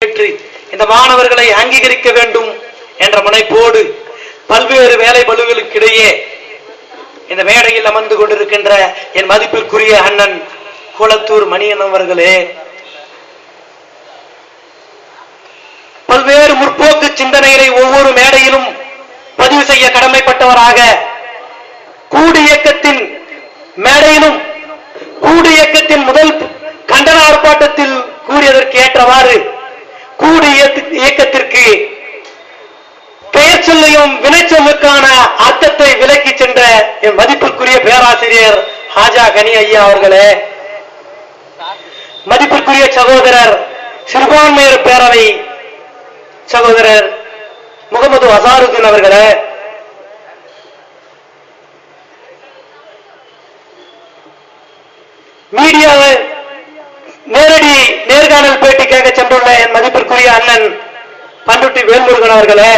இந்த மாணவர்களை அங்கீகரிக்க வேண்டும் என்ற முனைப்போடு பல்வேறு வேலை பளுக்களுக்கிடையே இந்த மேடையில் அமர்ந்து கொண்டிருக்கின்ற என் மதிப்பிற்குரிய அண்ணன் குளத்தூர் மணியன் அவர்களே, பல்வேறு முற்போக்கு சிந்தனைகளை ஒவ்வொரு மேடையிலும் பதிவு செய்ய கடமைப்பட்டவராக கூடு இயக்கத்தின் மேடையிலும் கூடு இயக்கத்தின் முதல் கண்டன ஆர்ப்பாட்டத்தில் கூறியதற்கு ஏற்றவாறு கூடு இயக்கத்திற்கு பெயர் சொல்லையும் வினைச்சொல்லுக்கான அர்த்தத்தை விலக்கி சென்ற என் மதிப்பிற்குரிய பேராசிரியர் ஹாஜா கனி ஐயா அவர்களே, மதிப்பிற்குரிய சகோதரர் சிறுபான்மையர் பேரவை சகோதரர் முகமது அசாருதீன் அவர்களே, மீடியாவை நேரடி நேர்காணல் பேட்டி கேட்க சென்றுள்ள என் மதிப்பிற்குரிய அண்ணன் பண்ருட்டி வேல்முருகன் அவர்களே,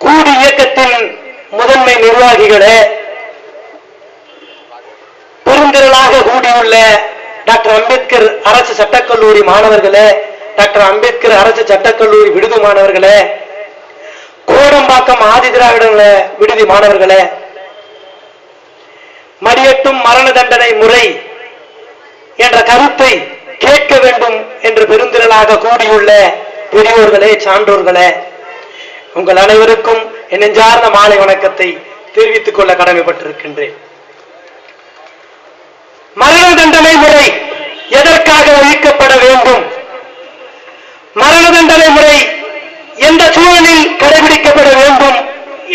கூடு இயக்கத்தின் முதன்மை நிர்வாகிகளே, பெருந்திரளாக கூடியுள்ள டாக்டர் அம்பேத்கர் அரசு சட்டக்கல்லூரி மாணவர்களே, டாக்டர் அம்பேத்கர் அரசு சட்டக்கல்லூரி விடுதி மாணவர்களே, கோடம்பாக்கம் ஆதி திராவிட விடுதி மாணவர்களே, மடியட்டும் மரண தண்டனை முறை என்ற கருத்தை கேட்க வேண்டும் என்று பெருந்திரளாக கூடியுள்ள பெரியோர்களே, சான்றோர்களே, உங்கள் அனைவருக்கும் என் நெஞ்சார்ந்த மாலை வணக்கத்தை தெரிவித்துக் கொள்ள கடமைப்பட்டிருக்கின்றேன். மரண தண்டனை முறை எதற்காக ஒழிக்கப்பட வேண்டும், மரண தண்டனை முறை எந்த சூழலில் கடைபிடிக்கப்பட வேண்டும்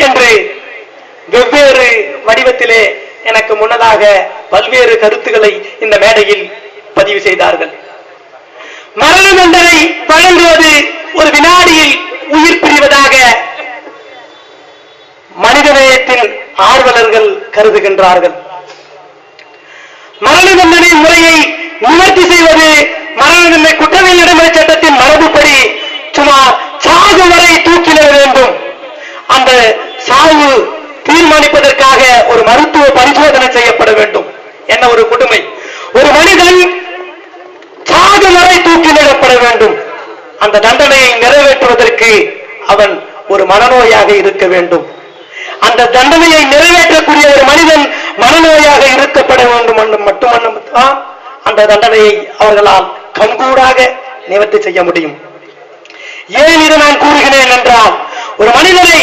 என்று வெவ்வேறு வடிவத்திலே எனக்கு முன்னதாக பல்வேறு கருத்துக்களை இந்த மேடையில் பதிவு செய்தார்கள். மரண தண்டனை வழங்குவது ஒரு வினாடியில் உயிர் பிரிவதாக மனிதநேயத்தின் ஆர்வலர்கள் கருதுகின்றார்கள். மரண தண்டனை முறையை நிவர்த்தி செய்வது மரண தண்டனை குற்றவியல் நடைமுறை சட்டத்தின் மரபுப்படி சுமார் சாகு வரை தூக்கிட வேண்டும். அந்த சாவு தீர்மானிப்பதற்காக ஒரு மருத்துவ பரிசோதனை செய்யப்பட வேண்டும். என்ன ஒரு கொடுமை! ஒரு மனிதன் சாகு வரை தூக்கிலிடப்பட வேண்டும். அந்த தண்டனையை நிறைவேற்றுவதற்கு அவன் ஒரு மனநோயாக இருக்க வேண்டும். அந்த தண்டனையை நிறைவேற்றக்கூடிய ஒரு மனிதன் மனநோயாக இருக்கப்பட வேண்டும் என்று மட்டுமல்ல, அந்த தண்டனையை அவர்களால் கண்கூடாக நிவர்த்தி செய்ய முடியும். ஏன் இதை நான் கூறுகிறேன் என்றால், ஒரு மனிதனை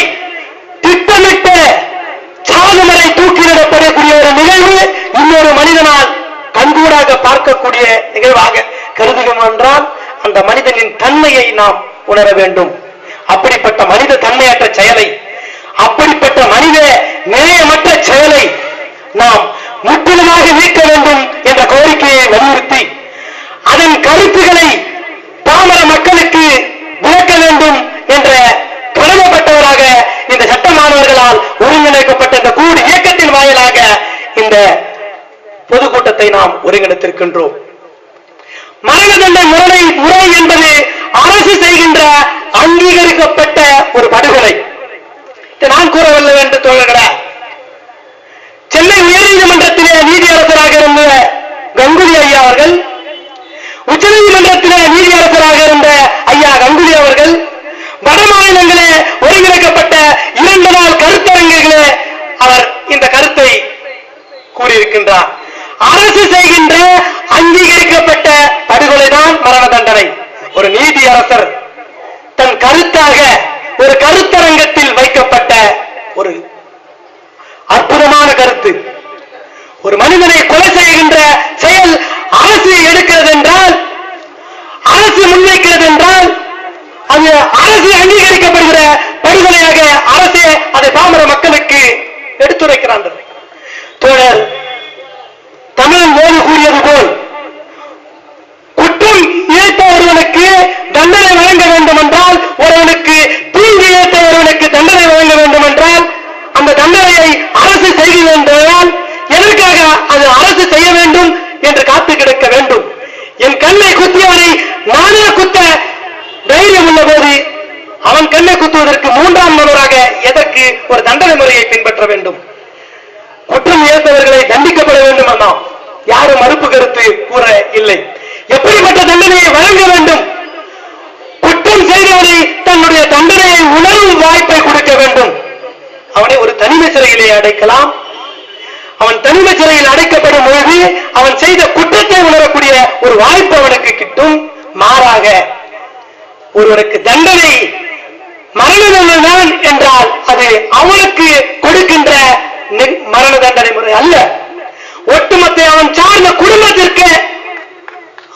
திட்டமிட்ட சாகுமறை தூக்கிலிடப்படக்கூடிய ஒரு நிகழ்வு இன்னொரு மனிதனால் கண்கூடாக பார்க்கக்கூடிய நிகழ்வாக கருதுகிறோம் என்றால் அந்த மனிதனின் தன்மையை நாம் உணர வேண்டும். அப்படிப்பட்ட மனித தன்மையற்ற செயலை, அப்படிப்பட்ட மனித நேயமற்ற செயலை நாம் முற்றிலுமாக நீக்க வேண்டும் என்ற கோரிக்கையை வலியுறுத்தி அதன் கருத்துக்களை பாமர மக்களுக்கு விளக்க வேண்டும் என்ற கடமைப்பட்டவராக இந்த சட்ட மாணவர்களால் ஒருங்கிணைக்கப்பட்ட இந்த கூடு இயக்கத்தின் வாயிலாக இந்த பொதுக்கூட்டத்தை நாம் ஒருங்கிணைத்திருக்கின்றோம். மரண தண்டனை முறை என்பது அரசு செய்கின்ற அங்கீகரிக்கப்பட்ட ஒரு படுகொலை. நான் கூறவில்லை என்று தோழர்களே, சென்னை உயர்நீதிமன்றத்திலே நீதியரசராக இருந்த கங்குலி ஐயா அவர்கள், உச்சநீதிமன்றத்திலே நீதியரசராக இருந்த ஐயா கங்குலி அவர்கள், வட மாநிலங்களே ஒருங்கிணைக்கப்பட்ட 2 நாள் கருத்தரங்குகளே அவர் இந்த கருத்தை கூறியிருக்கின்றார். அரசு செய்கின்ற அங்கீகரிக்கப்பட்ட படுகொலைதான் மரண தண்டனை. ஒரு நீதியரசர் தன் கருத்தாக ஒரு கருத்தரங்கத்தில் வைக்கப்பட்ட ஒரு அற்புதமான கருத்து. ஒரு மனிதனை கொலை செய்கின்ற செயல் அரசு எடுக்கிறது என்றால், அரசு முன்வைக்கிறது என்றால், அது அரசு அங்கீகரிக்கப்படுகிற படுகொலையாக அரசே அதை பாமர மக்களுக்கு எடுத்துரைக்கிறார். தோழர் தமிழ் மோடி கூறியது போல், குற்றம் இழைத்த ஒருவனுக்கு தண்டனை வழங்க வேண்டும் என்றால், ஒருவனுக்கு தீங்கு இழைத்த ஒருவனுக்கு தண்டனை வழங்க வேண்டும் என்றால், அந்த தண்டனையை அரசு செய்ய வேண்டால் எதற்காக அது அரசு செய்ய வேண்டும் என்று காத்து கிடக்க வேண்டும்? என் கண்ணை குத்தியவனை நானே குத்த தைரியம் உள்ள போது அவன் கண்ணை குத்துவதற்கு 3ஆம் நபராக எதற்கு ஒரு தண்டனை முறையை பின்பற்ற வேண்டும்? குற்றம் இழைத்தவர்களை தண்டிக்கப்பட வேண்டும். யாரும் மறுப்பு கருத்து கூற இல்லை. எப்படி தண்டனையை வழங்க வேண்டும். குற்றம் செய்தவனை தன்னுடைய தண்டனையை உணரும் வாய்ப்பை கொடுக்க வேண்டும். அவனை ஒரு தனிமை சிறையிலே அடைக்கலாம். அவன் தனிமை சிறையில் அடைக்கப்படும் பொழுது அவன் செய்த குற்றத்தை உணரக்கூடிய ஒரு வாய்ப்பு அவனுக்கு கிட்டும். மாறாக ஒருவருக்கு தண்டனை மரண தண்டனை தான் என்றால் அது அவனுக்கு கொடுக்கின்ற மரண தண்டனை முறை அல்ல. ஒட்டுமொத்த அவன் சார்ந்த குடும்பத்திற்கு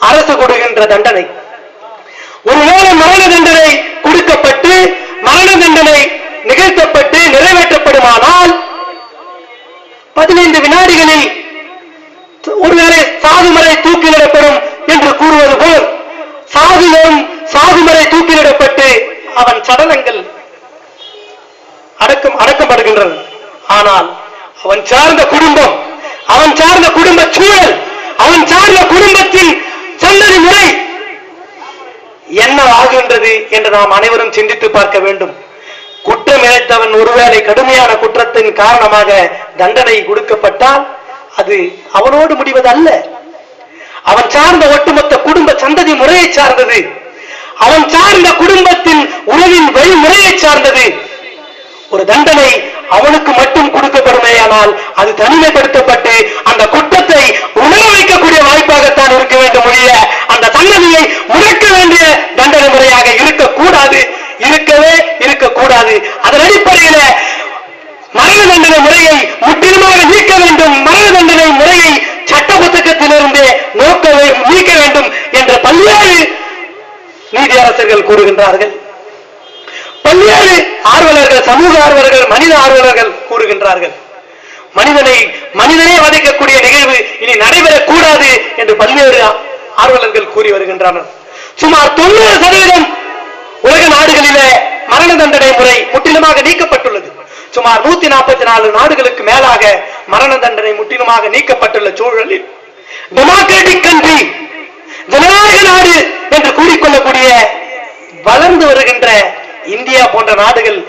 அரசு கொடுக்கின்ற தண்டனை. ஒருவேளை மரண தண்டனை கொடுக்கப்பட்டு மரண தண்டனை நிகழ்த்தப்பட்டு நிறைவேற்றப்படுமானால் 15 வினாடிகளில் ஒருவேளை சாகுமறை தூக்கிலிடப்படும் என்று கூறுவது போல் சாகுமறை தூக்கிலிடப்பட்டு அவன் சடலங்கள் அடக்கப்படுகின்றன. ஆனால் அவன் சார்ந்த குடும்பம், அவன் சார்ந்த குடும்ப சூழல், அவன் சார்ந்த குடும்பத்தின் சந்ததி முறை என்ன ஆகின்றது என்று நாம் அனைவரும் சிந்தித்து பார்க்க வேண்டும். குற்றம் இழைத்தவன் ஒருவேளை கடுமையான குற்றத்தின் காரணமாக தண்டனை கொடுக்கப்பட்டால் அது அவனோடு முடிவதல்ல. அவன் சார்ந்த ஒட்டுமொத்த குடும்ப சந்ததி முறையை சார்ந்தது. அவன் சார்ந்த குடும்பத்தின் உறவின் வழிமுறையை சார்ந்தது. ஒரு தண்டனை அவனுக்கு மட்டும் கொடுக்கப்படுமேயானால் அது தனிமைப்படுத்தப்பட்டு அந்த குற்றத்தை உணர வைக்கக்கூடிய வாய்ப்பாகத்தான் இருக்க வேண்டும். ஒழிய அந்த சந்ததியை முடக்க வேண்டிய தண்டனை முறையாக இருக்கக்கூடாது, இருக்கக்கூடாது. அதன் அடிப்படையில் மரண தண்டனை முறையை முற்றிலுமாக நீக்க வேண்டும். மரண தண்டனை முறையை சட்ட புத்தகத்திலிருந்து நீக்க வேண்டும் என்ற பல்வேறு நீதியரசர்கள் கூறுகின்றார்கள். பல்வேறு ஆர்வலர்கள், சமூக ஆர்வலர்கள், மனித ஆர்வலர்கள் கூறுகின்றார்கள். மனிதனே வதைக்கக்கூடிய நிகழ்வு இனி நடைபெறக்கூடாது என்று பல்வேறு ஆர்வலர்கள் கூறி வருகின்றனர். சுமார் 90% உலக நாடுகளிலே மரண தண்டனை முறை முற்றிலுமாக நீக்கப்பட்டுள்ளது. சுமார் 144 நாடுகளுக்கு மேலாக மரண தண்டனை முற்றிலுமாக நீக்கப்பட்டுள்ள சூழலில் டெமோக்ராட்டிக் கண்ட்ரி, ஜனநாயக நாடு என்று கூறிக்கொள்ளக்கூடிய வளர்ந்து வருகின்ற இந்தியா போன்ற நாடுகள்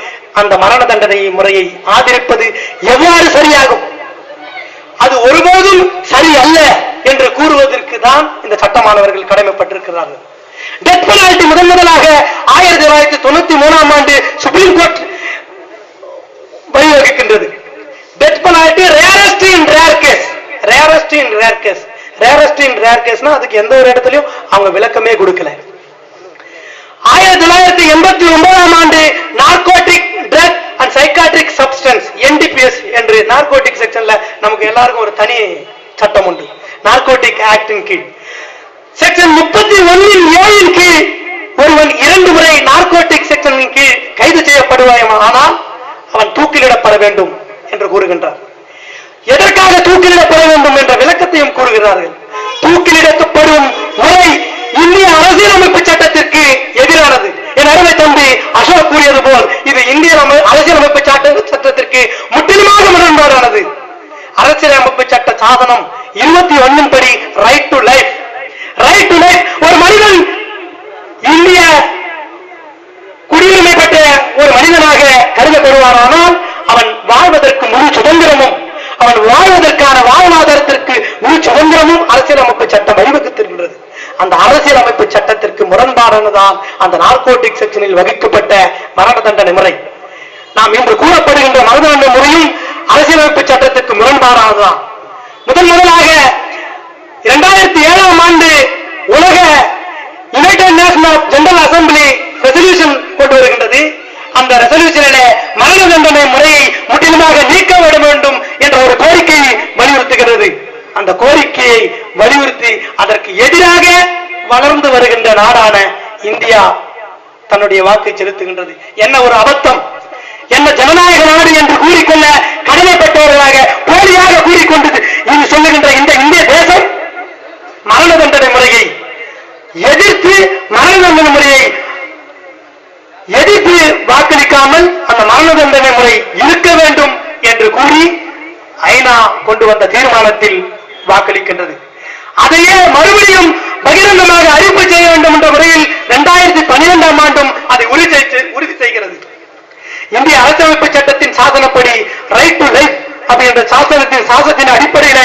அந்த மரண தண்டனை முறையை ஆதரிப்பது எவ்வாறு சரியாகும்? அது ஒருபோதும் சரி அல்ல என்று கூறுவதற்கு தான் இந்த சட்டமானவர்கள் கடமைப்பட்டிருக்கிறார்கள். டெத் பெனால்டி முதலாக 1993 ஆண்டு சுப்ரீம் கோர்ட் வழிவகுக்கின்றது. Death penalty rarest in rare case, அதுக்கு எந்த ஒரு இடத்துலயும் அவங்க விளக்கமே கொடுக்கல. 1989 ஆண்டு narcotic drug and psychiatric substances NDPS என்று நார்கோட்டிக் செக்ஷன்ல நமக்கு எல்லாருக்கும் ஒரு தனி சட்டம் உண்டு. நார்கோட்டிக் ஆக்டின் கீழ் செக்ஷன் 31 கீழ் ஒருவன் 2 முறை நார்கோட்டிக் செக்ஷனின் கீழ் கைது செய்யப்படுவானால் அவன் தூக்கிலிடப்பட வேண்டும் என்று கூறுகின்றார். எதற்காக தூக்கிலிடப்பட வேண்டும் என்ற விளக்கத்தையும் கூறுகிறார்கள். தூக்கிலிடப்படும் முறை இந்திய அரசியலமைப்பு சட்டத்திற்கு எதிரானது. என் அருமை தம்பி அசோக் கூறியது போல் இது இந்திய அரசியலமைப்பு சட்டத்திற்கு முற்றிலுமாக முரண்பாடானது. அரசியலமைப்பு சட்ட சாதனம் 21 படி ரைட் டு லைஃப், ஒரு மனிதன் இந்திய குடியுரிமை பெற்ற ஒரு மனிதனாக கருதப்படுவாரானால் அவன் வாழ்வதற்கு முழு சுதந்திரமும், அவன் வாழ்வதற்கான வாழ்வாதாரத்திற்கு முழு சுதந்திரமும் அரசியலமைப்பு சட்டம் வழிவகுத்திருக்கிறது. அந்த அரசியலமைப்பு சட்டத்திற்கு முரண்பாடானதான் அந்த நார்கோட்டிக் செக்ஷனில் வகுக்கப்பட்ட மரண தண்டனை முறை. நாம் இன்று கூறப்படுகின்ற மரண தண்டனை முறையும் அரசியலமைப்பு சட்டத்திற்கு முரண்பாடானதுதான். முதலாக 2007 ஆண்டு உலக united nation of general assembly resolution கொண்டு வருகின்றது. அந்த ரெசல்யூஷனிலே மரண தண்டனை முறையை முற்றிலுமாக நீக்க வேண்டும் என்ற ஒரு கோரிக்கையை வலியுறுத்துகிறது. அந்த கோரிக்கையை வலியுறுத்தி அதற்கு எதிராக வளர்ந்து வருகின்ற நாடான இந்தியா தன்னுடைய வாக்கை செலுத்துகின்றது. என்ன ஒரு அபத்தம்! என்ன ஜனநாயக நாடு என்று கூறிக்கொள்ள கடமைப்பட்டவர்களாக போலியாக கூறிக்கொண்டது இது சொல்லுகின்ற இந்த இந்திய தேசம் மரண தண்டனை முறையை எதிர்த்து வாக்களிக்காமல் அந்த மரண தண்டனை முறை இருக்க வேண்டும் என்று கூறி ஐநா கொண்டு வந்த தீர்மானத்தில் வாக்களிக்கின்றது. அதையே மறுபடியும் பகிரங்கமாக அறிவிப்பு செய்ய வேண்டும் என்ற முறையில் 2012 ஆண்டும் அதை உறுதி செய்கிறது. இந்திய அரசியலமைப்பு சட்டத்தின் சாசனப்படி ரைட் டு லைஃப் அப்படின்ற சாசனத்தின் அடிப்படையில்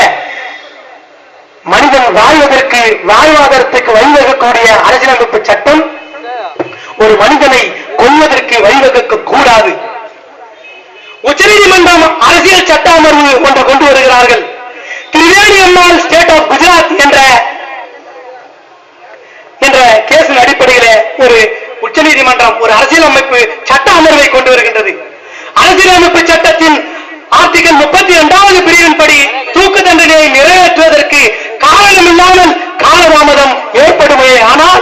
மனிதன் வாழ்வதற்கு வாழ்வாதாரத்துக்கு வழிவகுக்கக்கூடிய அரசியலமைப்பு சட்டம் ஒரு மனிதனை கொல்வதற்கு வழிவகுக்க கூடாது. உச்சநீதிமன்றம் அரசியல் சட்ட அமர்வு ஒன்று கொண்டு வருகிறார்கள். திரிவேணி அம்மாள் ஸ்டேட் ஆஃப் குஜராத் என்ற கேஸின் அடிப்படையில் ஒரு உச்சநீதிமன்றம் ஒரு அரசியலமைப்பு சட்ட அமர்வை கொண்டு வருகின்றது. அரசியலமைப்பு சட்டத்தின் ஆர்டிகல் 32வது பிரிவின்படி தூக்கு தண்டனையை நிறைவேற்றுவதற்கு காரணமில்லாமல் காலதாமதம் ஏற்படுமே. ஆனால்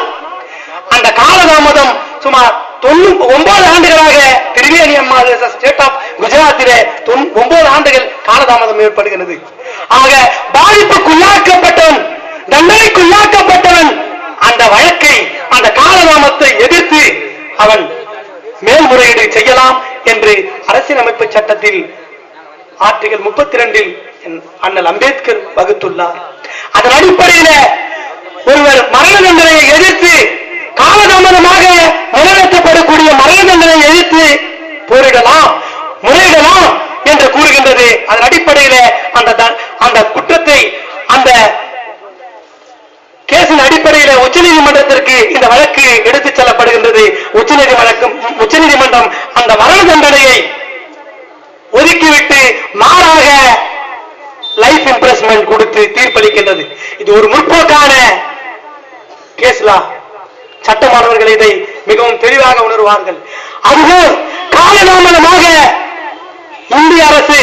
அந்த காலதாமதம் சுமார் 9 ஆண்டுகளாக திரிவேணி அம்மாள் ஸ்டேட் ஆஃப் குஜராத்திலே 9 ஆண்டுகள் காலதாமதம் ஏற்படுகிறது. ஆக பாதிப்புக்குள்ளாக்கப்பட்டவன், தண்டனைக்குள்ளாக்கப்பட்டவன் அந்த வழக்கை, அந்த காலதாமத்தை எதிர்த்து அவன் மேல்முறையீடு செய்யலாம் என்று அரசியலமைப்பு சட்டத்தில் ஆர்டிகல் 32 அண்ணல் அம்பேத்கர் வகுத்துள்ளார். அதன் அடிப்படையில் ஒருவர் மரண தண்டனையை எதிர்த்து காலதாமதமாக நிறைவேற்றப்படக்கூடிய மரண தண்டனையை எதிர்த்து போரிடலாம், முறையிடலாம் என்று கூறுகின்றது. அதன் அடிப்படையில் அந்த குற்றத்தை அந்த கேசின் அடிப்படையில் உச்சநீதிமன்றத்திற்கு இந்த வழக்கு எடுத்துச் செல்லப்படுகின்றது. உச்சநீதிமன்றம் அந்த மரண தண்டனையை ஒதுக்கிவிட்டு மாறாக லைஃப் இம்ப்ரெஸ்மென்ட் கொடுத்து தீர்ப்பளிக்கின்றது. இது ஒரு முற்போக்கான கேஸ்லா. சட்ட மாணவர்கள் இதை மிகவும் தெளிவாக உணர்வார்கள். அதுபோல் காலதாமதமாக இந்திய அரசு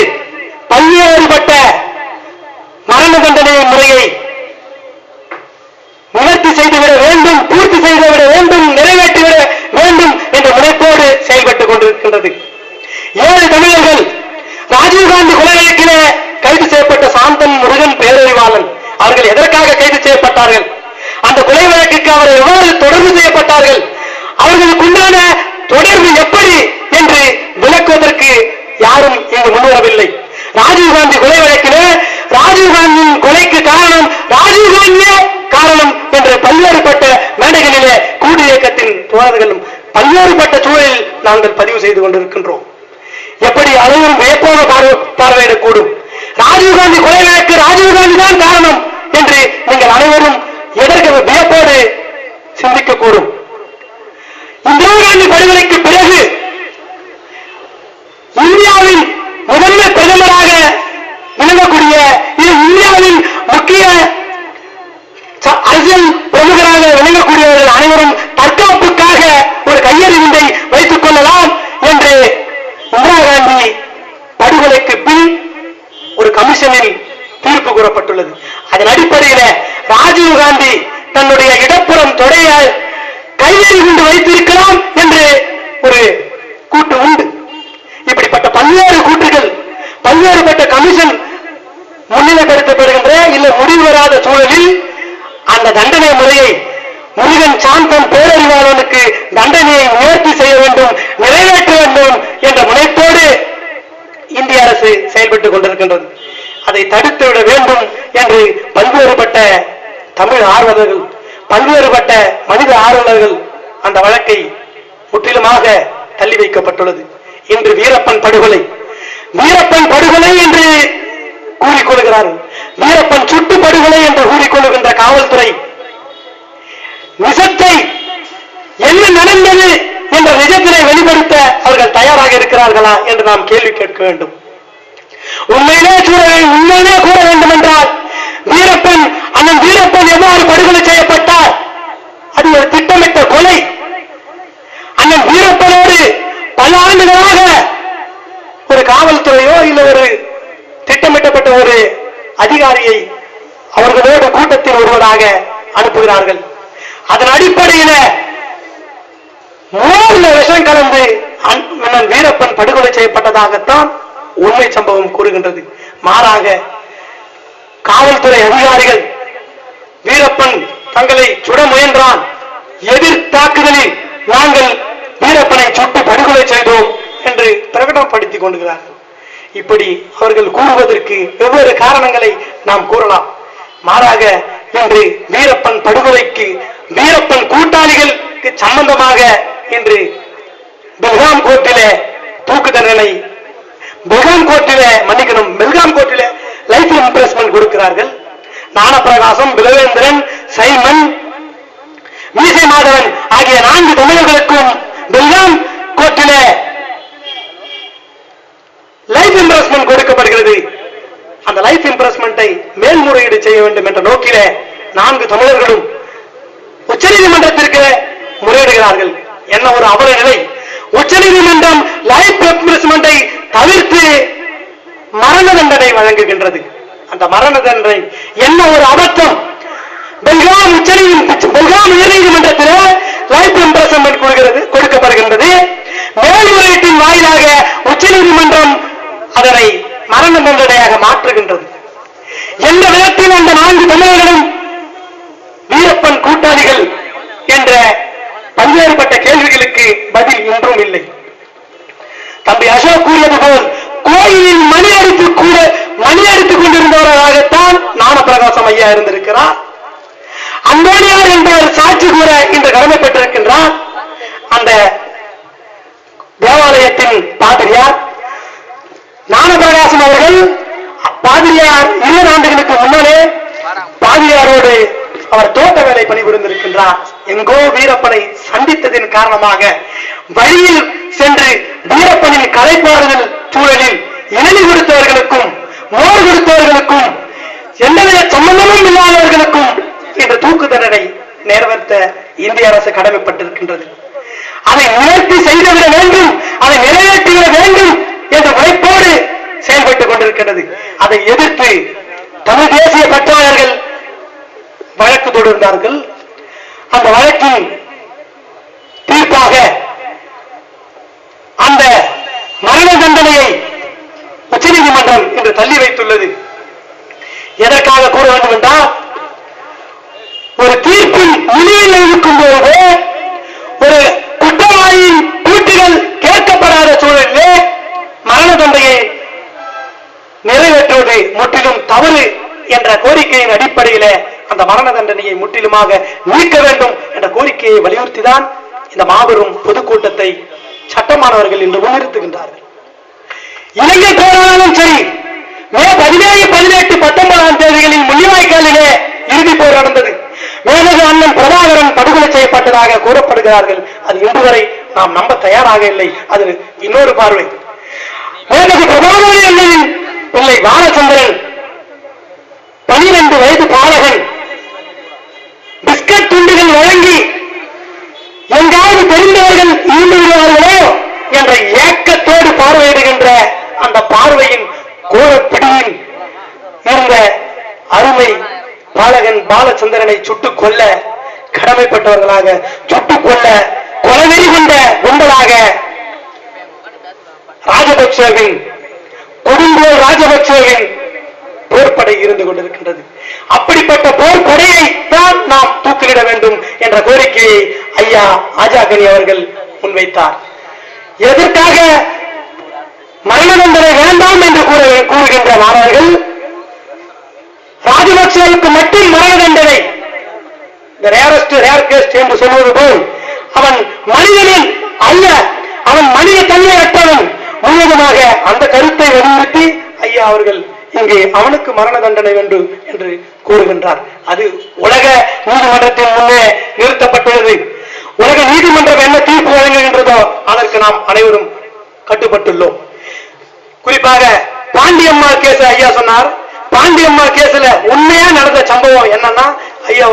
பல்வேறுபட்ட மரண தண்டனை முறையை நிவர்த்தி செய்துவிட வேண்டும், பூர்த்தி செய்துவிட வேண்டும், நிறைவேற்றிவிட வேண்டும் என்ற முனைப்போடு செயல்பட்டுக் கொண்டிருக்கின்றது. 7 தமிழர்கள் ராஜீவ்காந்தி கொலை வழக்கிலே கைது செய்யப்பட்ட சாந்தன் முருகன் பேரறிவாளன் அவர்கள் எதற்காக கைது செய்யப்பட்டார்கள்? அந்த கொலை வழக்குக்கு அவர்கள் எவ்வாறு தொடர்பு செய்யப்பட்டார்கள்? அவர்களுக்குண்டான தொடர்பு எப்படி என்று விளக்குவதற்கு யாரும் இங்கு முன்வரவில்லை. ராஜீவ்காந்தி கொலை வழக்கிலே ராஜீவ்காந்தியின் கொலைக்கு காரணம் ராஜீவ்காந்தியே காரணம் என்று பல்வேறுபட்ட மேடைகளிலே கூடு இயக்கத்தின் தோழர்களும் பல்வேறுபட்ட சூழலில் நாங்கள் பதிவு செய்து கொண்டிருக்கின்றோம். எப்படி அனைவரும் வியப்போடு பார்வையிடக்கூடும்? ராஜீவ்காந்தி கொலை வழக்கு ராஜீவ்காந்தி தான் காரணம் என்று நீங்கள் அனைவரும் எதற்கு வியப்போடு சிந்திக்கக்கூடும். இந்திரா காந்தி படுகொலைக்கு பிறகு இந்தியாவின் முதன்மை பிரதமராக விளங்கக்கூடிய இந்தியாவின் முக்கிய அரசியல் பிரமுகராக விளங்கக்கூடியவர்கள் அனைவரும் தற்காப்புக்காக ஒரு கையெழுத்தை வைத்துக் கொள்ளலாம் என்று இந்திரா காந்தி படுகொலைக்கு பின் ஒரு கமிஷனில் தீர்ப்பு கூறப்பட்டுள்ளது. அதன் அடிப்படையில் ராஜீவ்காந்தி தன்னுடைய இடப்புறம் தொடைய கையெறி கொண்டு வைத்திருக்கலாம் என்று ஒரு கூட்டு உண்டு. இப்படிப்பட்ட பல்வேறு கூற்றுகள், பல்வேறுபட்ட கமிஷன் முன்னிலைப்படுத்தப்படுகின்ற இல்லை முடிவு வராத சூழலில் அந்த தண்டனை முறையை முருகன் சாந்தன் பேரறிவாளனுக்கு தண்டனையை முயற்சி செய்ய வேண்டும், நிறைவேற்ற வேண்டும் என்ற முனைப்போடு இந்திய அரசு செயல்பட்டுக் கொண்டிருக்கின்றது. அதை தடுத்துவிட வேண்டும் என்று பல்வேறுபட்ட தமிழ் ஆர்வலர்கள், பல்வேறுபட்ட மனித ஆர்வலர்கள் அந்த வழக்கை முற்றிலுமாக தள்ளி வைக்கப்பட்டுள்ளது. இன்று வீரப்பன் படுகொலை என்று கூறிக்கொள்கிறார்கள். வீரப்பன் சுட்டு படுகொலை என்று கூறிக்கொள்கின்ற காவல்துறை நிஜத்தை என்ன நடந்தது என்ற நிஜத்தினை வெளிப்படுத்த அவர்கள் தயாராக இருக்கிறார்களா என்று நாம் கேள்வி கேட்க வேண்டும். உண்மையிலே கூற வேண்டும் என்றால் வீரப்பன், அண்ணன் வீரப்பன் எவ்வாறு படுகொலை செய்யப்பட்டார்? அது ஒரு திட்டமிட்ட கொலை. அண்ணன் வீரப்பனோடு பல ஆண்டுகளாக ஒரு காவல்துறையோ இல்லை ஒரு திட்டமிட்டப்பட்ட ஒரு அதிகாரியை அவர்களோடு கூட்டத்தில் ஒருவராக அனுப்புகிறார்கள். அதன் அடிப்படையில் மோர்ல விஷம் கலந்து அண்ணன் வீரப்பன் படுகொலை செய்யப்பட்டதாகத்தான் உண்மை சம்பவம் கூறுகின்றது. மாறாக காவல்துறை அதிகாரிகள் வீரப்பன் தங்களை சுட முயன்றான், எதிர் தாக்குதலில் நாங்கள் வீரப்பனை சுட்டு படுகொலை செய்தோம் என்று பிரகடனப்படுத்திக் கொண்டிருக்கிறார்கள். இப்படி அவர்கள் கூறுவதற்கு வெவ்வேறு காரணங்களை நாம் கூறலாம். மாறாக இன்று வீரப்பன் படுகொலைக்கு வீரப்பன் கூட்டாளிகளுக்கு சம்பந்தமாக இன்று பெல்காம் கோர்ட்டிலே தூக்கு தண்டனை, பெல்காம் கோர்ட்டிலே லைஃப் இம்ப்ரெஸ்மென்ட் கொடுக்கிறார்கள். ஞானப்பிரகாசம், பிலவேந்திரன், சைமன், மீசை மாதவன் ஆகிய 4 தமிழர்களுக்கும் பெல்காம் கோர்ட்டிலே லைஃப் இம்ப்ரெஸ்மெண்ட் கொடுக்கப்படுகிறது. அந்த லைஃப் இம்ப்ரெஸ்மெண்டை மேல்முறையீடு செய்ய வேண்டும் என்ற நோக்கிலே 4 தமிழர்களும் உச்சநீதிமன்றத்திற்கு முறையிடுகிறார்கள். என்ன ஒரு அவல நிலை! உச்சநீதிமன்றம் லைஃப் இம்ப்ரெஸ்மெண்டை தவிர்த்து மரண தண்டனை வழங்குகின்றது. அந்த மரண தண்டனை என்ன ஒரு அபத்தம்! பெல்காம் உயர்நீதிமன்றத்தில் லைஃப் இம்ப்ரெஸ்மெண்ட் கொடுக்கப்படுகின்றது. மேல்முறையீட்டின் வாயிலாக உச்சநீதிமன்றம் அதனை மரண தண்டனையாக மாற்றுகின்றது. எந்த விதத்தில் அந்த 4 தமிழர்களும் வீரப்பன் கூட்டாளிகள் என்ற பல்வேறுபட்ட கேள்விகளுக்கு பதில் இன்றும் இல்லை. தம்பி அசோக் கூறியது போல் கோயிலில் மணி அடித்துக் கொண்டிருந்தவராகத்தான் ஞானப்பிரகாசம் ஐயா இருந்திருக்கிறார். அந்தோனியார் என்பவர் சாட்சி கூற இன்று கடமை பெற்றிருக்கின்றார். அந்த தேவாலயத்தின் பாதிரியார் ஞானப்பிரகாசம் அவர்கள் பாதிரியார் 20 ஆண்டுகளுக்கு முன்னாலே பாதிரியாரோடு அவர் தோட்ட வேலை பணிபுரிந்திருக்கின்றார். எங்கோ வீரப்பனை சந்தித்ததின் காரணமாக வழியில் சென்று வீரப்பனின் கலைப்பாடுதல் சூழலில் இணை கொடுத்தவர்களுக்கும் மோர் கொடுத்தவர்களுக்கும் எந்தவித சம்பந்தமும் இல்லாதவர்களுக்கும் இந்த தூக்கு தண்டனை நிறைவேற்ற இந்திய அரசு கடமைப்பட்டிருக்கின்றது. அதை நிவர்த்தி செய்துவிட வேண்டும், அதை நிறைவேற்றிவிட வேண்டும் என்ற முனைப்போடு செயல்பட்டுக் கொண்டிருக்கிறது. அதை எதிர்த்து தமிழ் தேசிய பற்றாளர்கள் வழக்கு தொடர்ந்தார்கள். அந்த வழக்கின் தீர்ப்பாக அந்த மரண தண்டனையை உச்சநீதிமன்றம் இன்று தள்ளி வைத்துள்ளது. எதற்காக கூற வேண்டும் என்றால், ஒரு தீர்ப்பின் நிலையில் இருக்கும் போது ஒரு குற்றவாளியின் கூட்டுகள் கேட்கப்படாத சூழலிலே மரண தண்டனையை நிறைவேற்றுவது முற்றிலும் தவறு என்ற கோரிக்கையின் அடிப்படையில் அந்த மரண தண்டனையை முற்றிலுமாக நீக்க வேண்டும் என்ற கோரிக்கையை வலியுறுத்திதான் இந்த மாபெரும் பொதுக்கூட்டத்தை சட்டமானவர்கள் இன்று முன்னிறுத்துகின்றார்கள். இலங்கை போராலும் சரி, மே 17, 18, 19 தேதிகளில் முள்ளிவாய்க்காலிலே இறுதிப் போர் நடந்தது. மேலகு அண்ணன் பிரபாகரன் படுகொலை செய்யப்பட்டதாக கூறப்படுகிறார்கள். அது இன்று வரை நாம் நம்ப தயாராக இல்லை. அது இன்னொரு பார்வை. மேலகு பிரபாகரன் அண்ணனின் பிள்ளை பாலச்சந்திரன் 12 வயது பாலகன் பிஸ்கட் துண்டுகள் வழங்கி எங்காவது தெரிந்தவர்கள் இருந்து விடுவார்களோ என்ற ஏக்கத்தோடு பார்வையிடுகின்ற அந்த பார்வையின் கோரப்பிடியில் இருந்த அருமை பாலகன் பாலச்சந்திரனை சுட்டுக் கொல்ல கடமைப்பட்டவர்களாக, சுட்டுக் கொல்ல கொலவெறி கொண்ட கும்பலாக ராஜபக்சேவின் கொடுங்கோல் ராஜபக்சேவின் போர்ப்படை இருந்து கொண்டிருக்கின்றது. அப்படிப்பட்ட போர்ப்படையை தான் நாம் தூக்கிலிட வேண்டும் என்ற கோரிக்கையை ஐயா ஆஜாகனி அவர்கள் முன்வைத்தார். எதற்காக மரண தண்டனை வேண்டாம் என்று கூறுகின்ற மாணவர்கள், ராஜபக்சேவுக்கு மட்டும் மரண தண்டனை ரேர் கேஸ் என்று சொல்வது போல் அவன் மனிதனின் அல்ல, அவன் மனித தன்மை அற்றவன் முழுவதுமாக அந்த கருத்தை வலியுறுத்தி ஐயா அவர்கள் இங்கே அவனுக்கு மரண தண்டனை வேண்டும் என்று கூறுகின்றார். அது உலக நீதிமன்றத்தின் முன்னே நிறுத்தப்பட்டுள்ளது. உலக நீதிமன்றம் என்ன தீர்ப்பு வழங்குகின்றதோ அதற்கு நாம் அனைவரும் கட்டுப்பட்டுள்ளோம். குறிப்பாக பாண்டியம்மாள் கேஸ் ஐயா சொன்னார். பாண்டியம்மாள் கேஸ்ல உண்மையா நடந்த சம்பவம் என்னன்னா, ஐயா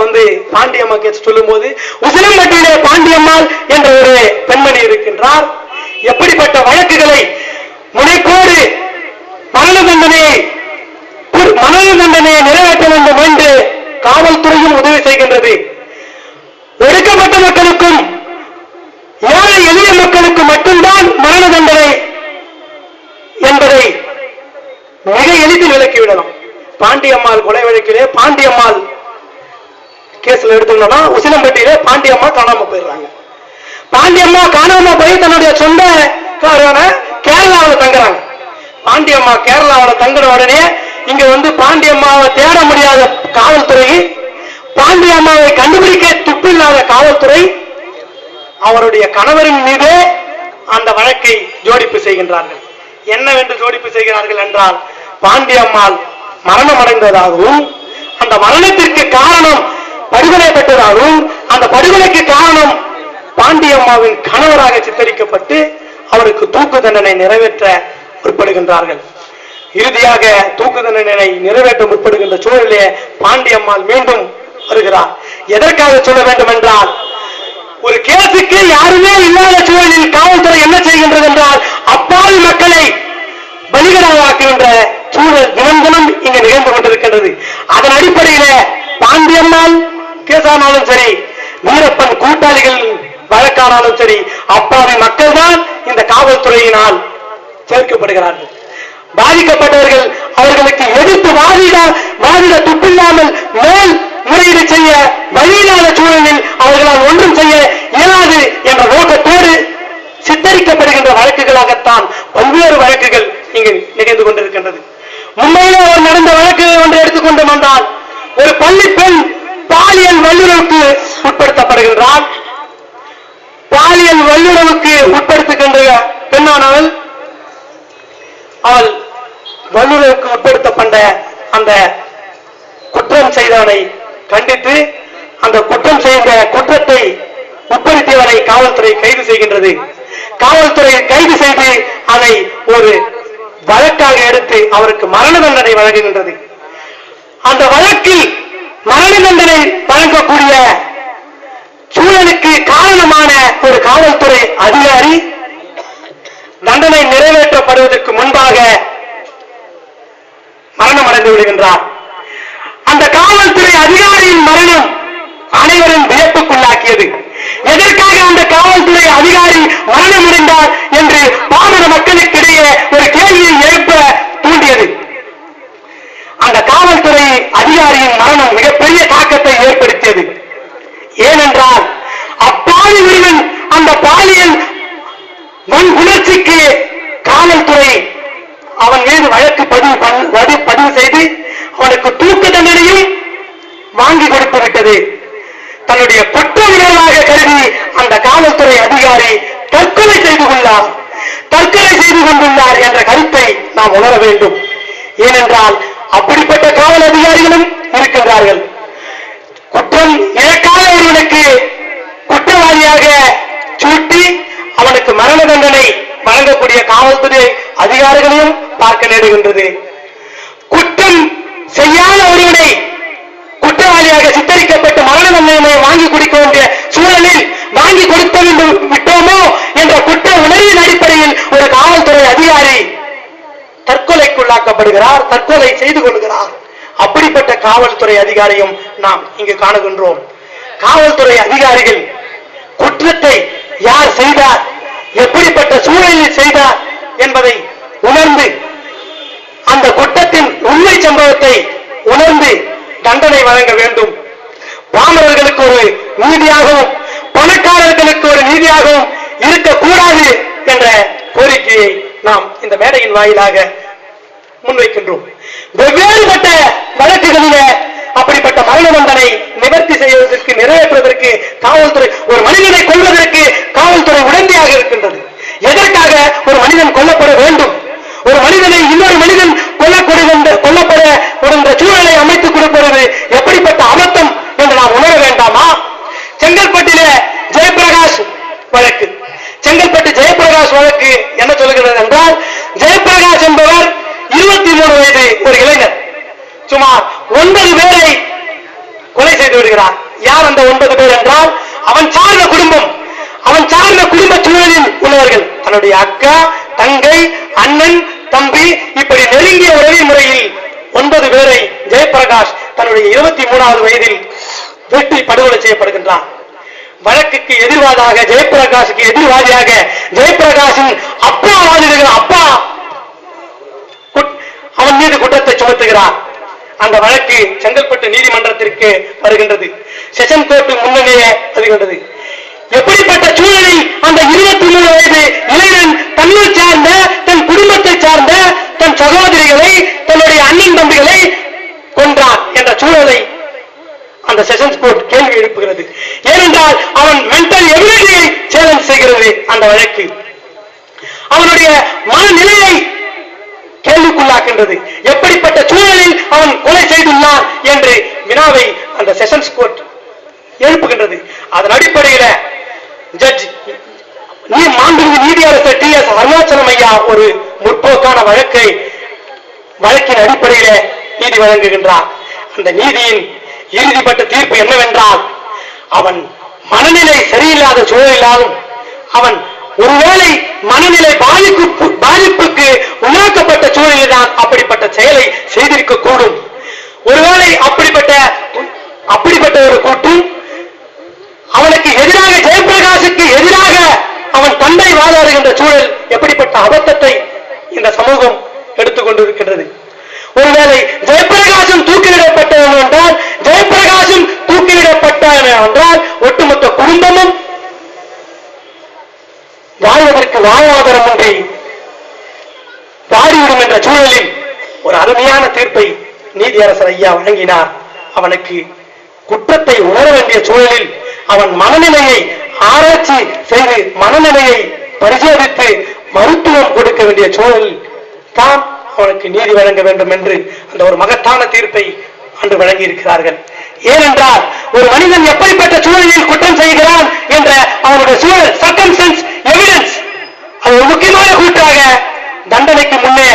பாண்டியம்மா கேஸ் சொல்லும் போது உசிலம்பட்டியிலே பாண்டியம்மாள் என்ற ஒரு பெண்மணி இருக்கின்றார். எப்படிப்பட்ட வழக்குகளை முனைப்போடு மரண தண்டனையை நிறைவேற்ற வேண்டும் என்று காவல்துறையும் உதவி செய்கின்றது. ஒடுக்கப்பட்ட மக்களுக்கும் ஏழை எளிய மக்களுக்கு மட்டும்தான் மரண தண்டனை என்பதை மிக எளிதில் விளக்கிவிடலாம். பாண்டியம்மாள் கொலை வழக்கிலே பாண்டியம்மாள் கேஸ்ல எடுத்துக்கணும்னா உசிலம்பட்டியிலே பாண்டியம்மா காணாம போயிடுறாங்க. பாண்டியம்மா காணாம போய் தன்னுடைய சொந்த கேரளாவில் தங்குறாங்க. பாண்டியம்மா கேரளாவில் தங்குற உடனே இங்க பாண்டியம்மாவை தேட முடியாத காவல்துறை, பாண்டியம்மாவை கண்டுபிடிக்க துப்பில்லாத காவல்துறை அவருடைய கணவரின் மீது அந்த வழக்கை ஜோடிப்பு செய்கின்றார்கள். என்னவென்று ஜோடிப்பு செய்கிறார்கள் என்றால், பாண்டியம்மாள் மரணம் அடைந்ததாகவும் அந்த மரணத்திற்கு காரணம் படுகொலை பெற்றதாலும் அந்த படுகொலைக்கு காரணம் பாண்டியம்மாவின் கணவராக சித்தரிக்கப்பட்டு அவருக்கு தூக்கு தண்டனை நிறைவேற்ற முற்படுகின்றார்கள். இறுதியாக தூக்கு தண்டனை நிறைவேற்ற முற்படுகின்ற சூழலிலே பாண்டியம்மாள் மீண்டும் வருகிறார். எதற்காக சொல்ல வேண்டும் என்றால், ஒரு கேசுக்கு யாருமே இல்லாத சூழலில் காவல்துறை என்ன செய்கின்றது என்றால் அப்பாவி மக்களை பலிகடாவாக்குகின்ற சூழல் தினம் தினம் இங்கு நிகழ்ந்து கொண்டிருக்கின்றது. அதன் அடிப்படையில பாண்டியம்மாள் கேசானாலும் சரி, வீரப்பன் கூட்டாளிகள் வழக்கானாலும் சரி, அப்பாவி மக்கள் தான் இந்த காவல்துறையினால் சேர்க்கப்படுகிறார்கள். பாதிக்கப்பட்டவர்கள் அவர்களுக்கு எதிர்த்து வாதிட துப்பில்லாமல் மேல் முறையீடு செய்ய வழியில்லாத சூழலில் அவர்களால் ஒன்றும் செய்ய இயலாது என்ற நோக்கத்தோடு சித்தரிக்கப்படுகின்ற வழக்குகளாகத்தான் பல்வேறு வழக்குகள் இங்கு நிகழ்ந்து கொண்டிருக்கின்றது. மும்பையில் ஒரு நடந்த வழக்கு ஒன்று எடுத்துக்கொண்டு வந்தால், ஒரு பள்ளி பெண் பாலியல் வல்லுறவுக்கு உட்படுத்தப்படுகின்றார். பாலியல் வல்லுறவுக்கு உட்படுத்துகின்ற பெண்ணானவள் அவள் வல்லுறவுக்கு உட்படுத்தப்பட்ட அந்த குற்றம் செய்தவனை கண்டித்து அந்த குற்றம் செய்த குற்றத்தை உட்படுத்தியவரை காவல்துறை கைது செய்கின்றது. காவல்துறை கைது செய்து அதை ஒரு வழக்காக எடுத்து அவருக்கு மரண தண்டனை வழங்குகின்றது. அந்த வழக்கில் மரண தண்டனை வழங்கக்கூடிய சூழலுக்கு காரணமான ஒரு காவல்துறை அதிகாரி தண்டனை நிறைவேற்றப்படுவதற்கு முன்பாக மரணம் அடைந்து விடுகின்றார். அந்த காவல்துறை அதிகாரியின் மரணம் அனைவரும் வியப்புக்குள்ளாக்கியது. எதற்காக அந்த காவல்துறை அதிகாரி மரணமடைந்தார் என்று பாமர மக்களுக்கிடையே ஒரு கேள்வியை எழுப்ப தூண்டியது. அந்த காவல்துறை அதிகாரியின் மரணம் மிகப்பெரிய தாக்கத்தை ஏற்படுத்தியது. ஏனென்றால் அப்பாவி ஒருவன் அந்த பாலியல் வன்குணர்ச்சிக்கு காவல்துறை அவன் மீது வழக்கு பதிவு செய்து அவனுக்கு தூக்கு தண்டனையும் வாங்கி கொடுத்து விட்டது. தன்னுடைய குற்ற உணர்வாக கருதி அந்த காவல்துறை அதிகாரி தற்கொலை செய்து கொண்டுள்ளார் என்ற கருத்தை நாம் உணர வேண்டும். ஏனென்றால் அப்படிப்பட்ட காவல் அதிகாரிகளும் இருக்கின்றார்கள். குற்றம் இழக்காத ஒருவனுக்கு குற்றவாளியாக சூட்டி அவனுக்கு மரண தண்டனை வழங்கக்கூடிய காவல்துறை அதிகாரிகளையும் பார்க்க நேருகின்றது. குற்றம் செய்யாத ஒருவனை குற்றவாளியாக சித்தரிக்கப்பட்டு மரண தண்டனை வாங்கி கொடுக்க வேண்டிய சூழலில் வாங்கி கொடுத்து விட்டோமோ என்ற குற்ற உணர்வின் அடிப்படையில் ஒரு காவல்துறை அதிகாரி தற்கொலைக்குள்ளாக்கப்படுகிறார், தற்கொலை செய்து கொள்கிறார். அப்படிப்பட்ட காவல்துறை அதிகாரியும் நாம் இங்கு காணுகின்றோம். காவல்துறை அதிகாரிகள் குற்றத்தை யார் செய்தார், எப்படிப்பட்ட சூழலில் செய்தார் என்பதை உணர்ந்து அந்த குற்றத்தின் உண்மை சம்பவத்தை உணர்ந்து தண்டனை வழங்க வேண்டும். பாமரர்களுக்கு ஒரு நீதியாகவும் பணக்காரர்களுக்கு ஒரு நீதியாகவும் இருக்கக்கூடாது என்ற கோரிக்கையை நாம் இந்த மேடையின் வாயிலாக முன்வைக்கின்றோம். வெவ்வேறுபட்ட வழக்குகளிலே அப்படிப்பட்ட மரண தண்டனை நிவர்த்தி செய்வதற்கு நிறைவேற்றுவதற்கு காவல்துறை ஒரு மனிதனை கொல்வதற்கு காவல்துறை உடந்தையாக இருக்கின்றது. எதற்காக ஒரு மனிதன் கொல்லப்பட வேண்டும்? ஒரு மனிதனை இன்னொரு மனிதன் கொல்லப்பட சூழலை அமைத்துக் கொடுப்பது எப்படிப்பட்ட அபத்தம் என்று நாம் உணர வேண்டாமா? செங்கல்பட்டிலே ஜெயபிரகாஷ் வழக்கு, செங்கல்பட்டு ஜெயபிரகாஷ் வழக்கு என்ன சொல்கிறது என்றால், ஜெயபிரகாஷ் என்பவர் 23 வயது ஒரு இளைஞர் சுமார் 9 பேரை கொலை செய்து விடுகிறார். யார் அந்த 9 பேர் என்றால், அவன் சார்ந்த குடும்ப சூழலில் உள்ளவர்கள். தன்னுடைய அக்கா, தங்கை, அண்ணன், தம்பி, இப்படி நெருங்கிய உறவு முறையில் 9 பேரை ஜெயபிரகாஷ் தன்னுடைய 23வது வயதில் வெட்டி படுகொலை செய்யப்படுகின்றார். வழக்குக்கு எதிர்வாதாக ஜெயபிரகாஷுக்கு எதிர்வாதியாக ஜெயபிரகாஷின் அப்பா வாதிடுகிற அப்பா அவன் மீது குற்றத்தை சுமத்துகிறார். அந்த வழக்கு செங்கல்பட்டு நீதிமன்றத்திற்கு வருகின்றது. செஷன் கோர்ட் முன்னணியே வருகின்றது. எப்படிப்பட்ட சூழலில் அந்த 23 வயது இளைஞன் தன்னை சார்ந்த, தன் குடும்பத்தை சார்ந்த, தன் சகோதரிகளை, தன்னுடைய அண்ணன் தம்பிகளை கொன்றான் என்ற சூழலை அந்த செஷன்ஸ் கோர்ட் கேள்வி எழுப்புகிறது. ஏனென்றால் அவன் மென்டல் எபிலிட்டியை சேலஞ்ச் செய்கிறது. அந்த வழக்கு அவனுடைய மனநிலையை கேள்விக்குள்ளாக்கின்றது. எப்படிப்பட்ட சூழலில் அவன் கொலை செய்துள்ளான் என்று வினாவை அந்த செஷன்ஸ் கோர்ட் எழுப்புகின்றது. அதன் அடிப்படையில் ஜட்ஜ் மாண்புமிகு நீதியரசர் டி.எஸ். அருணாச்சலம் ஐயா ஒரு முற்போக்கான வழக்கின் அடிப்படையில் நீதி வழங்குகின்றார். அந்த நீதியின் இறுதிப்பட்ட தீர்ப்பு என்னவென்றால், அவன் மனநிலை சரியில்லாத சூழலிலாலும் அவன் ஒருவேளை மனநிலை பாதிப்புக்கு உணர்த்தப்பட்ட சூழலில் தான் அப்படிப்பட்ட செயலை செய்திருக்க கூடும். ஒருவேளை அப்படிப்பட்ட ஒரு கூட்டும் அவனுக்கு எதிராக, ஜெயபிரகாஷுக்கு எதிராக அவன் தந்தை வாதாடுகின்ற சூழல், எப்படிப்பட்ட அபத்தத்தை இந்த சமூகம் எடுத்துக்கொண்டிருக்கின்றது. ஒருவேளை ஜெயபிரகாசம் தூக்கிலிடப்பட்டவன் என்றால், ஜெயபிரகாசம் தூக்கிலிடப்பட்டவன் என்றால் ஒட்டுமொத்த குடும்பமும் வாழ்வதற்கு வாழ்வாதாரம் ஒன்றை பாடிவிடும் என்ற சூழலில் ஒரு அருமையான தீர்ப்பை நீதியரசர் ஐயா வழங்கினார். அவனுக்கு குற்றத்தை உணர வேண்டிய சூழலில் அவன் மனநிலையை ஆராய்ச்சி செய்து மனநிலையை பரிசோதித்து மருத்துவம் கொடுக்க வேண்டிய சூழல் தான் அவனுக்கு நீதி வழங்க வேண்டும் என்று அந்த ஒரு மகத்தான தீர்ப்பை அன்று வழங்கி இருக்கிறார்கள். ஏனென்றால் ஒரு மனிதன் எப்படிப்பட்ட சூழலில் குற்றம் செய்கிறான் என்ற அவனுடைய சூழல், சர்க்கம்ஸ்டன்ஸ், எவிடன்ஸ், அது ஒரு முக்கியமான கூற்றாக தண்டனைக்கு முன்னே,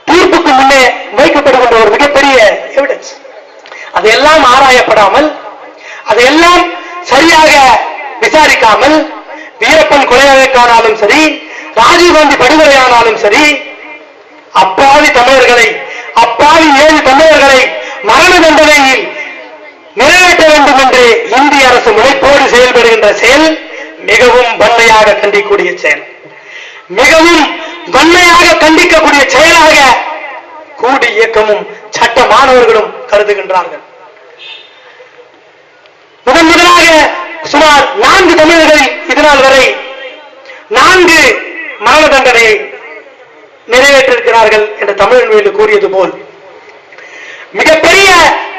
தீர்ப்புக்கு முன்னே வைக்கப்படுகின்ற ஒரு மிகப்பெரிய எவிடன்ஸ். அதையெல்லாம் ஆராயப்படாமல், அதையெல்லாம் சரியாக விசாரிக்காமல், வீரப்பன் கொலையானாலும் சரி, ராஜீவ்காந்தி படுகொலையானாலும் சரி, அப்பாவி தமிழர்களை, அப்பாவி 7 தமிழர்களை மரண தண்டனையில் நிறைவேற்ற வேண்டும் என்று இந்திய அரசு முனைப்போடு செயல்படுகின்ற செயல் மிகவும் வன்மையாக கண்டிக்கக்கூடிய செயல், மிகவும் வன்மையாக கண்டிக்கக்கூடிய செயலாக கூடி இயக்கமும் சட்ட மாணவர்களும் கருதுகின்றார்கள். முதலாக சுமார் 4 தமிழர்கள் இதனால் வரை 4 மரண தண்டனையை நிறைவேற்றிருக்கிறார்கள் என்று தமிழ் மொழியில் கூறியது போல் மிகப்பெரிய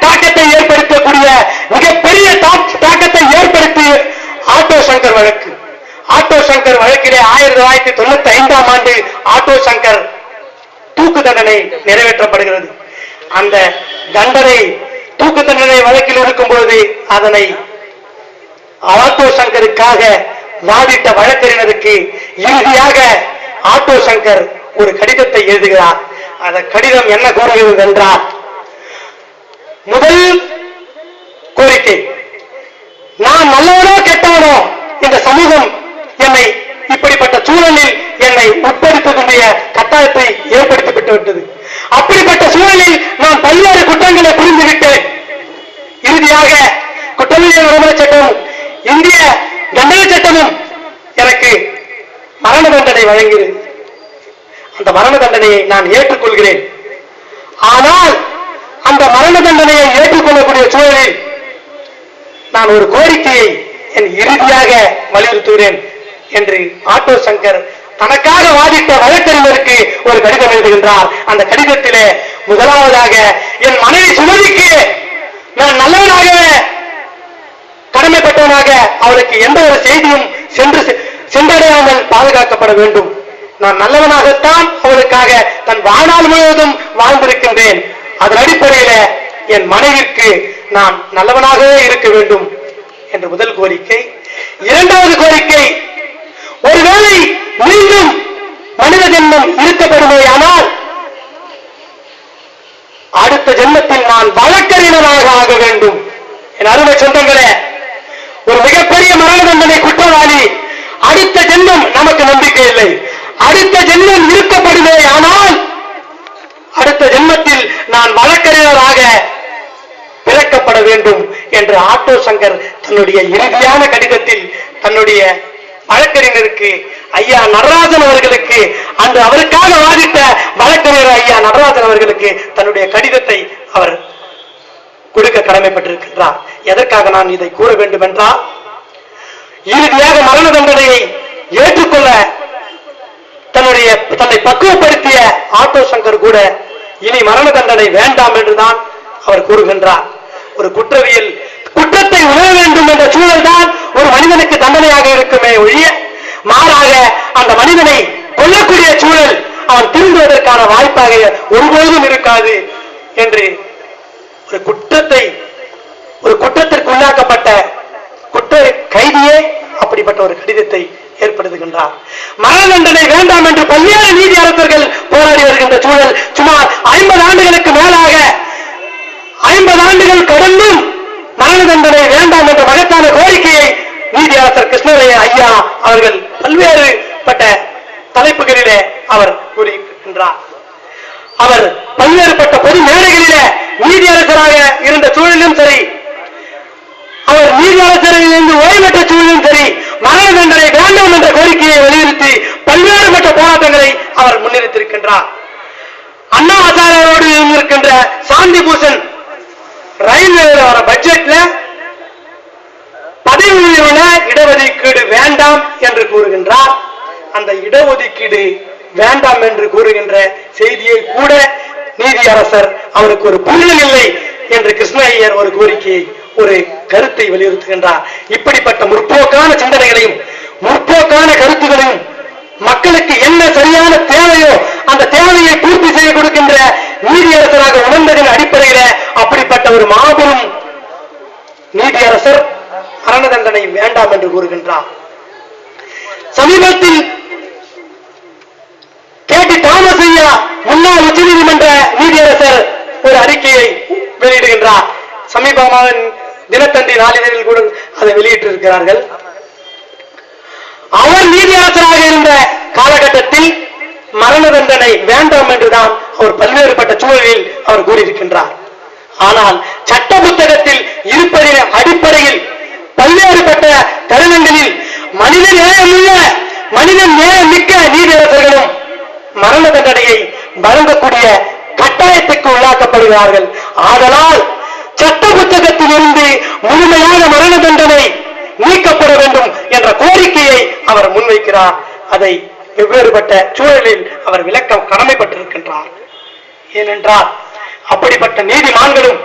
தாக்கத்தை ஏற்படுத்தக்கூடிய, மிகப்பெரிய தாக்கத்தை ஏற்படுத்திய ஆட்டோ சங்கர் வழக்கு. ஆட்டோ சங்கர் வழக்கிலே 1995ஆம் ஆண்டு ஆட்டோ சங்கர் தூக்கு தண்டனை நிறைவேற்றப்படுகிறது. அந்த தண்டனை தூக்கு தண்டனை வழக்கில் இருக்கும் பொழுது அதனை ஆட்டோ சங்கருக்காக வாதிட்ட வழக்கறிஞருக்கு இறுதியாக ஆட்டோ சங்கர் ஒரு கடிதத்தை எழுதுகிறார். அந்த கடிதம் என்ன கூறுகிறது என்றால், முதல் கோரிக்கை, நான் நல்லவனோ கெட்டவனோ, இந்த சமூகம் என்னை இப்படிப்பட்ட சூழலில் என்னை உட்படுத்தக்கூடிய கட்டாயத்தை ஏற்படுத்தப்பட்டு விட்டது. அப்படிப்பட்ட சூழலில் நான் பல்வேறு குற்றங்களை புரிந்துவிட்டேன். இறுதியாக குற்றவியல் நடைமுறை சட்டம், இந்திய தண்டனை சட்டமும் எனக்கு மரண தண்டனை வழங்கியது. அந்த மரண தண்டனையை நான் ஏற்றுக்கொள்கிறேன். ஆனால் அந்த மரண தண்டனையை ஏற்றுக்கொள்ளக்கூடிய சூழலில் நான் ஒரு கோரிக்கையை என் இறுதியாக வலியுறுத்துகிறேன் என்று ஆட்டோ சங்கர் தனக்காக வாதிட்ட வழக்கறிஞருக்கு ஒரு கடிதம் எழுதுகின்றார். அந்த கடிதத்திலே முதலாவதாக, என் மனைவி சுமதிக்கு நான் நல்லவனாகவே கடமைப்பட்டவனாக அவளுக்கு எந்த ஒரு செய்தியும் சென்றடையாமல் பாதுகாக்கப்பட வேண்டும். நான் நல்லவனாகத்தான் அவளுக்காக தன் வாழ்நாள் முழுவதும் வாழ்ந்திருக்கின்றேன். அதன் அடிப்படையில் என் மனைவிற்கு நான் நல்லவனாகவே இருக்க வேண்டும் என்ற முதல் கோரிக்கை. இரண்டாவது கோரிக்கை, ஒருவேளை மீண்டும் மனித ஜென்மம் இருக்கப்படுமையானால் அடுத்த ஜென்மத்தில் நான் வழக்கறிஞராக ஆக வேண்டும். என் அருமை சொந்தங்களே, ஒரு மிகப்பெரிய மரண தண்டனை குற்றவாளி, அடுத்த ஜென்மம் நமக்கு நம்பிக்கை இல்லை. அடுத்த ஜென்மம் இருக்கப்படுமே ஆனால் அடுத்த ஜென்மத்தில் நான் வழக்கறிஞராக பிறக்கப்பட வேண்டும் என்று ஆட்டோ சங்கர் தன்னுடைய இறுதியான கடிதத்தில் தன்னுடைய வழக்கறிஞருக்கு ஐயா நடராஜன் அவர்களுக்கு, அன்று அவருக்காக வாதிட்ட வழக்கறிஞர் ஐயா நடராஜன் அவர்களுக்கு தன்னுடைய கடிதத்தை அவர் கொடுக்க கடமைப்பட்டிருக்கின்றார். எதற்காக நான் இதை கூற வேண்டும் என்றால், இறுதியாக மரண தண்டனையை ஏற்றுக்கொள்ள தன்னை பக்குவப்படுத்திய ஆட்டோ சங்கர் கூட இனி மரண தண்டனை வேண்டாம் என்றுதான் அவர் கூறுகின்றார். ஒரு குற்றத்தை உணர வேண்டும் என்ற சூழல் தான் ஒரு மனிதனுக்கு தண்டனையாக இருக்குமே ஒழிய, மாறாக அந்த மனிதனை கொல்லக்கூடிய சூழல், அவன் திருந்துவதற்கான வாய்ப்பாக ஒருபோதும் இருக்காது என்று ஒரு குற்றத்திற்கு உள்ளாக்கப்பட்ட குற்ற கைதியே அப்படிப்பட்ட ஒரு கடிதத்தை ஏற்படுத்துகின்றார். மரண தண்டனை வேண்டாம் என்று பல்வேறு நீதி அரசர்கள் போராடி வருகின்ற சூழல் சுமார் 50 ஆண்டுகளுக்கு மேலாக 50 ஆண்டுகள் கடந்தும் மரண தண்டனை வேண்டாம் என்ற மகத்தான கோரிக்கையை நீதியரசர் கிருஷ்ணரைய ஐயா அவர்கள் பல்வேறுபட்ட தலைப்புகளிலே அவர் கூறியிருக்கின்றார். அவர் பல்வேறுபட்ட பொது மேடைகளிலே நீதியரசராக இருந்த சூழலிலும் சரி, அவர் நீதியரசரிலிருந்து ஓய்வு பெற்ற சூழலிலும் சரி, மரண தண்டனை வேண்டாம் என்ற கோரிக்கையை வலியுறுத்தி பல்வேறுபட்ட போராட்டங்களை அவர் முன்னிறுத்திருக்கின்றார். அண்ணா ஹசாரோடு இருக்கின்ற சாந்தி பூஷன் ரயில்வே பட்ஜெட்ல பதவி உயர்வுல இடஒதுக்கீடு வேண்டாம் என்று கூறுகின்றார். அந்த இடஒதுக்கீடு வேண்டாம் என்று கூறுகின்ற செய்தியை கூட நீதியரசர் அவருக்கு ஒரு புரிதல் இல்லை என்று கிருஷ்ண ஐயர் ஒரு கோரிக்கையை ஒரு கருத்தை வலியுறுத்துகின்றார். இப்படிப்பட்ட முற்போக்கான சிந்தனைகளையும் முற்போக்கான கருத்துகளையும் மக்களுக்கு என்ன சரியான தேவையோ அந்த தேவையை பூர்த்தி செய்ய கொடுக்கின்ற நீதியரசராக உணர்ந்ததின் அடிப்படையில் அப்படிப்பட்ட ஒரு மாபெரும் நீதியரசர் மரண தண்டனை வேண்டாம் என்று கூறுகின்றார். சமீபத்தில் கேடி தாமஸ் ஐயா முன்னாள் உச்சநீதிமன்ற நீதியரசர் ஒரு அறிக்கையை வெளியிடுகின்றார். சமீபமாக தினத்தந்தி நாளிதழில் கூட அதை வெளியிட்டிருக்கிறார்கள். அவர் நீதியரசராக இருந்த காலகட்டத்தில் மரண தண்டனை வேண்டாம் என்றுதான் அவர் பல்வேறுபட்ட சூழலில் அவர் கூறியிருக்கின்றார். ஆனால் சட்ட புத்தகத்தில் இருப்பதின் அடிப்படையில் பல்வேறுபட்ட தருணங்களில் மனித நேயமுள்ள மனித நேயமிக்க நீதியரசர்களும் மரண தண்டனையை வழங்கக்கூடிய கட்டாயத்துக்கு உள்ளாக்கப்படுகிறார்கள். ஆதலால் சட்ட புத்தகத்தில் இருந்து முழுமையான மரண தண்டனை நீக்கப்பட வேண்டும் என்ற கோரிக்கையை அவர் முன்வைக்கிறார். அதை வெவ்வேறுபட்ட சூழலில் அவர் விளக்க கடமைப்பட்டிருக்கின்றார். ஏனென்றால் அப்படிப்பட்ட நீதிமான்களும்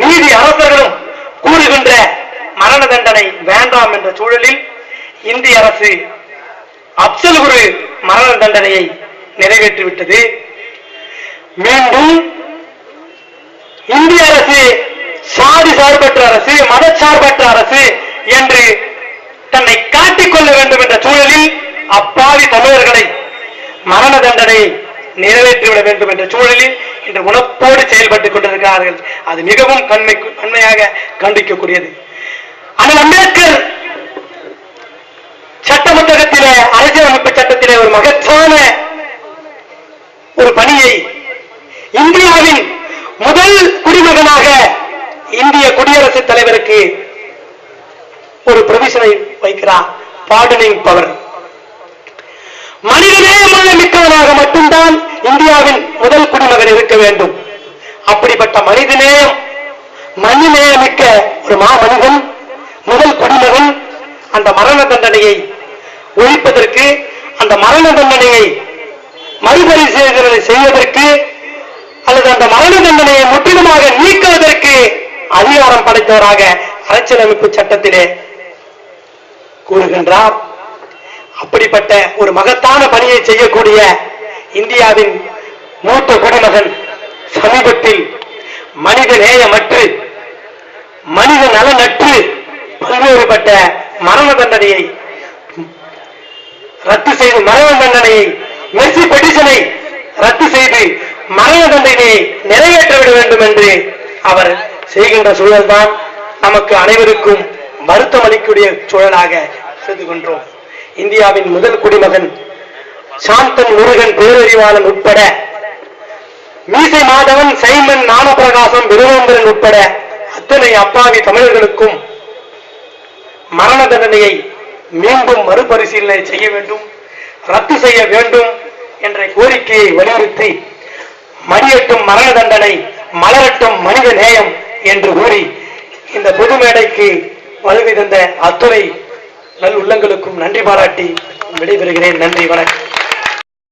நீதி அரசர்களும் கூறுகின்ற மரண தண்டனை வேண்டாம் என்ற சூழலில் இந்திய அரசு அப்சல் குரு மரண தண்டனையை நிறைவேற்றிவிட்டது. மீண்டும் இந்திய அரசு சாதி சார்பற்ற அரசு, மதச்சார்பற்ற அரசு என்று தன்னை காட்டிக்கொள்ள வேண்டும் என்ற சூழலில் அப்பாவி தமிழர்களை மரண தண்டனை நிறைவேற்றிவிட வேண்டும் என்ற சூழலில் இன்று உணர்வோடு செயல்பட்டுக் கொண்டிருக்கிறார்கள். அது மிகவும் கண்மையாக கண்டிக்கக்கூடியது. அண்ணல் அம்பேத்கர் சட்ட புத்தகத்திலே, அரசியலமைப்பு சட்டத்திலே ஒரு மகத்தான ஒரு பணியை இந்தியாவின் முதல் குடிமகனாக இந்திய குடியரசுத் தலைவருக்கு ஒரு பிரவிஷனை வைக்கிறார். Pardoning power. மனிதநேயமுள்ள மிக்கவனாக மட்டும்தான் இந்தியாவின் முதல் குடிமகன் இருக்க வேண்டும். அப்படிப்பட்ட மனிதநேயம் மனிதநேயமிக்க ஒரு மாமனிதன் முதல் குடிமகன் அந்த மரண தண்டனையை ஒழிப்பதற்கு, அந்த மரண தண்டனையை மறுபரிசீலனை செய்வதற்கு அல்லது அந்த மரண தண்டனையை முற்றிலுமாக நீக்குவதற்கு அதிகாரம் படைத்தவராக அரசியலமைப்பு சட்டத்திலே கூறுகின்றார். அப்படிப்பட்ட ஒரு மகத்தான பணியை செய்யக்கூடிய இந்தியாவின் மூத்த குடிமகன் சமீபத்தில் மனித நேயமற்று மனித நலனற்று பல்வேறுபட்ட மரண தண்டனையை ரத்து செய்து மரண தண்டனையை மெர்சி பெட்டிஷனை ரத்து செய்து மரண தண்டனையை நிறைவேற்றிவிட வேண்டும் என்று அவர் செய்கின்ற சூழல்தான் நமக்கு அனைவருக்கும் வருத்தம் அளிக்கக்கூடிய சூழலாக செய்து கொண்டோம். இந்தியாவின் முதல் குடிமகன் சாந்தன், முருகன், பேரறிவாளன் உட்பட, மீசை மாதவன், சைமன், ஞானபிரகாசம், விருவேந்திரன் உட்பட அத்தனை அப்பாவி தமிழர்களுக்கும் மரண தண்டனையை மீண்டும் மறுபரிசீலனை செய்ய வேண்டும், ரத்து செய்ய வேண்டும் என்ற கோரிக்கையை வலியுறுத்தி மடியட்டும் மரண தண்டனை, மலரட்டும் மனித நேயம் என்று கூறி இந்த பொது மேடைக்கு வருகை தந்த அத்துணை நல் உள்ளங்களுக்கும் நன்றி பாராட்டி விடைபெறுகிறேன். நன்றி, வணக்கம்.